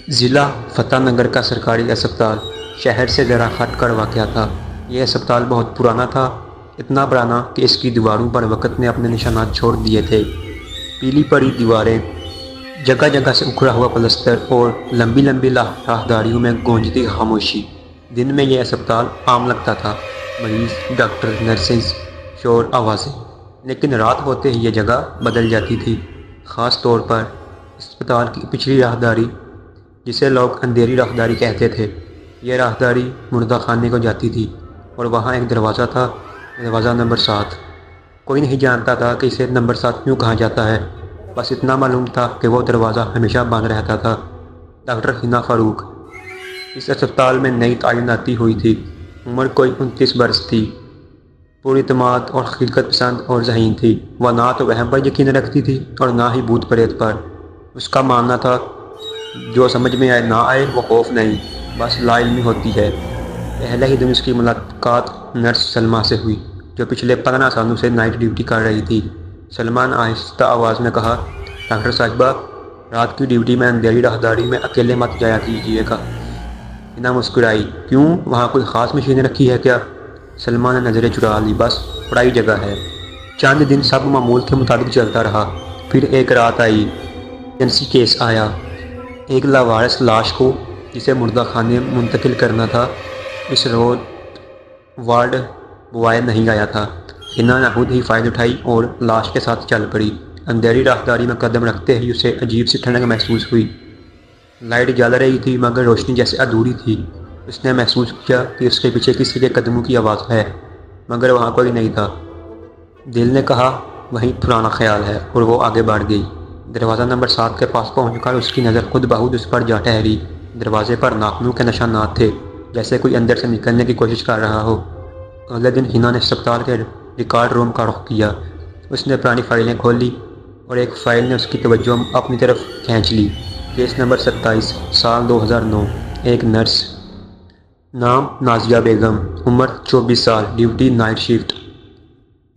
ضلع فتح نگر کا سرکاری اسپتال شہر سے ذرا ہٹ کر واقع تھا۔ یہ اسپتال بہت پرانا تھا، اتنا پرانا کہ اس کی دیواروں پر وقت نے اپنے نشانات چھوڑ دیے تھے۔ پیلی پڑی دیواریں، جگہ جگہ سے اکھڑا ہوا پلستر اور لمبی لمبی راہداریوں میں گونجتی خاموشی۔ دن میں یہ اسپتال عام لگتا تھا، مریض، ڈاکٹر، نرسز، شور، آوازیں۔ لیکن رات ہوتے ہی یہ جگہ بدل جاتی تھی، خاص طور پر اسپتال کی پچھلی راہداری، جسے لوگ اندھیری راہداری کہتے تھے۔ یہ راہداری مردہ خانے کو جاتی تھی اور وہاں ایک دروازہ تھا، دروازہ نمبر 7۔ کوئی نہیں جانتا تھا کہ اسے نمبر 7 کیوں کہا جاتا ہے، بس اتنا معلوم تھا کہ وہ دروازہ ہمیشہ بند رہتا تھا۔ ڈاکٹر حنا فاروق اس اسپتال میں نئی تعیناتی ہوئی تھی۔ عمر کوئی 29 برس تھی، پراعتماد اور خلقت پسند اور ذہین تھی۔ وہ نہ تو وہم پر یقین رکھتی تھی اور نہ ہی بھوت پریت پر۔ اس کا ماننا تھا جو سمجھ میں آئے نہ آئے وہ خوف نہیں، بس لا علمی ہوتی ہے۔ پہلے ہی دن اس کی ملاقات نرس سلمیٰ سے ہوئی، جو پچھلے 15 سالوں سے نائٹ ڈیوٹی کر رہی تھی۔ سلمیٰ نے آہستہ آواز میں کہا، ڈاکٹر صاحبہ، رات کی ڈیوٹی میں اندھیری راہداری میں اکیلے مت جایا کیجیے گا۔ حنا مسکرائی، کیوں، وہاں کوئی خاص مشین رکھی ہے کیا؟ سلمیٰ نے نظریں چرا لی، بس پڑائی جگہ ہے۔ چند دن سب معمول کے مطابق چلتا رہا، پھر ایک رات آئی، ایمرجنسی کیس آیا۔ ایک لاوارث لاش کو جسے مردہ خانے منتقل کرنا تھا، اس روز وارڈ بوائے نہیں آیا تھا۔ حنا نے خود ہی فائل اٹھائی اور لاش کے ساتھ چل پڑی۔ اندھیری راہداری میں قدم رکھتے ہی اسے عجیب سی ٹھنڈک محسوس ہوئی۔ لائٹ جل رہی تھی مگر روشنی جیسے ادھوری تھی۔ اس نے محسوس کیا کہ اس کے پیچھے کسی کے قدموں کی آواز ہے، مگر وہاں کوئی نہیں تھا۔ دل نے کہا وہیں پرانا خیال ہے، اور وہ آگے بڑھ گئی۔ دروازہ نمبر 7 کے پاس پہنچ کر اس کی نظر خود بخود اس پر جا ٹھہری۔ دروازے پر ناخنوں کے نشانات تھے، جیسے کوئی اندر سے نکلنے کی کوشش کر رہا ہو۔ اگلے دن حنا نے اسپتال کے ریکارڈ روم کا رخ کیا۔ اس نے پرانی فائلیں کھولی اور ایک فائل نے اس کی توجہ اپنی طرف کھینچ لی۔ کیس نمبر 27، سال 2009۔ ایک نرس، نام نازیہ بیگم، عمر 24 سال، ڈیوٹی نائٹ شفٹ۔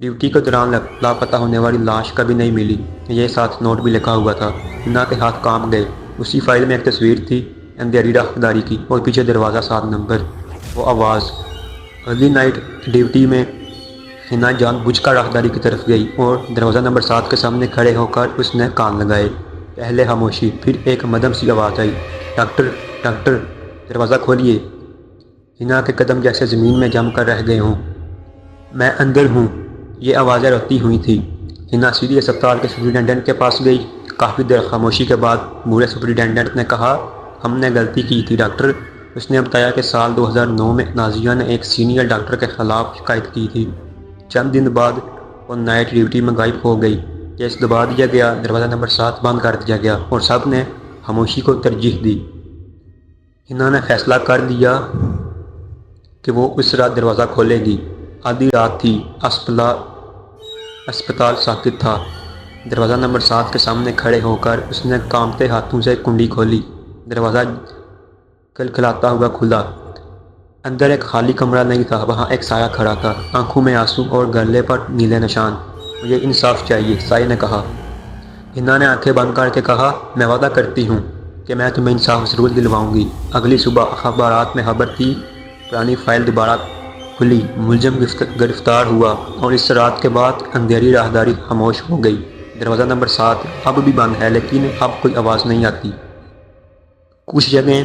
ڈیوٹی کے دوران لاپتہ ہونے والی لاش کبھی نہیں ملی، یہ ساتھ نوٹ بھی لکھا ہوا تھا۔ حنا کے ہاتھ کانپ گئے۔ اسی فائل میں ایک تصویر تھی، اندھیری راہداری کی، اور پیچھے دروازہ 7 نمبر۔ وہ آواز۔ اگلی نائٹ ڈیوٹی میں حنا جان بوجھ کر راہداری کی طرف گئی اور دروازہ نمبر 7 کے سامنے کھڑے ہو کر اس نے کان لگائے۔ پہلے خاموشی، پھر ایک مدھم سی آواز آئی، ڈاکٹر، ڈاکٹر، دروازہ کھولیے۔ حنا کے قدم جیسے زمین میں جم کر رہ گئے ہوں۔ میں اندر ہوں، یہ آوازیں روتی ہوئی تھیں۔ حنا سیدھی اسپتال کے سپرنٹینڈنٹ کے پاس گئی۔ کافی دیر خاموشی کے بعد بوڑھے سپرنٹینڈنٹ نے کہا، ہم نے غلطی کی تھی ڈاکٹر۔ اس نے بتایا کہ سال 2009 میں نازیہ نے ایک سینئر ڈاکٹر کے خلاف شکایت کی تھی۔ چند دن بعد وہ نائٹ ڈیوٹی میں غائب ہو گئی۔ کیس دبا دیا گیا، دروازہ نمبر 7 بند کر دیا گیا اور سب نے خاموشی کو ترجیح دی۔ حنا نے فیصلہ کر لیا کہ وہ اس رات دروازہ کھولے گی۔ آدھی رات تھی، اسپتال ساکت تھا۔ دروازہ نمبر 7 کے سامنے کھڑے ہو کر اس نے کانپتے ہاتھوں سے کنڈی کھولی۔ دروازہ کھلکھلاتا ہوا کھلا۔ اندر ایک خالی کمرہ نہیں تھا، وہاں ایک سایہ کھڑا تھا، آنکھوں میں آنسو اور گلے پر نیلے نشان۔ مجھے انصاف چاہیے، سایہ نے کہا۔ حنا نے آنکھیں بند کر کے کہا، میں وعدہ کرتی ہوں کہ میں تمہیں انصاف ضرور دلواؤں گی۔ اگلی صبح اخبارات میں خبر تھی، پرانی فائل دوبارہ کھلی، ملزم گرفتار ہوا، اور اس رات کے بعد اندھیری راہداری خاموش ہو گئی۔ دروازہ نمبر 7 اب بھی بند ہے، لیکن اب کوئی آواز نہیں آتی۔ کچھ جگہیں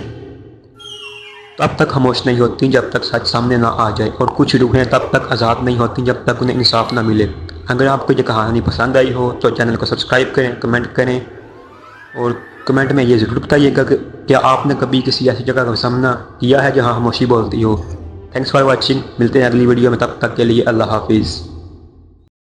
تب تک خاموش نہیں ہوتی جب تک سچ سامنے نہ آ جائے، اور کچھ روحیں تب تک آزاد نہیں ہوتی جب تک انہیں انصاف نہ ملے۔ اگر آپ کو یہ کہانی پسند آئی ہو تو چینل کو سبسکرائب کریں، کمنٹ کریں، اور کمنٹ میں یہ ضرور بتائیے گا کہ کیا آپ نے کبھی کسی ایسی جگہ کا سامنا کیا ہے جہاں خاموشی بولتی ہو۔ تھینکس فار واچنگ، ملتے ہیں اگلی ویڈیو میں، تب تک کے لیے اللہ حافظ۔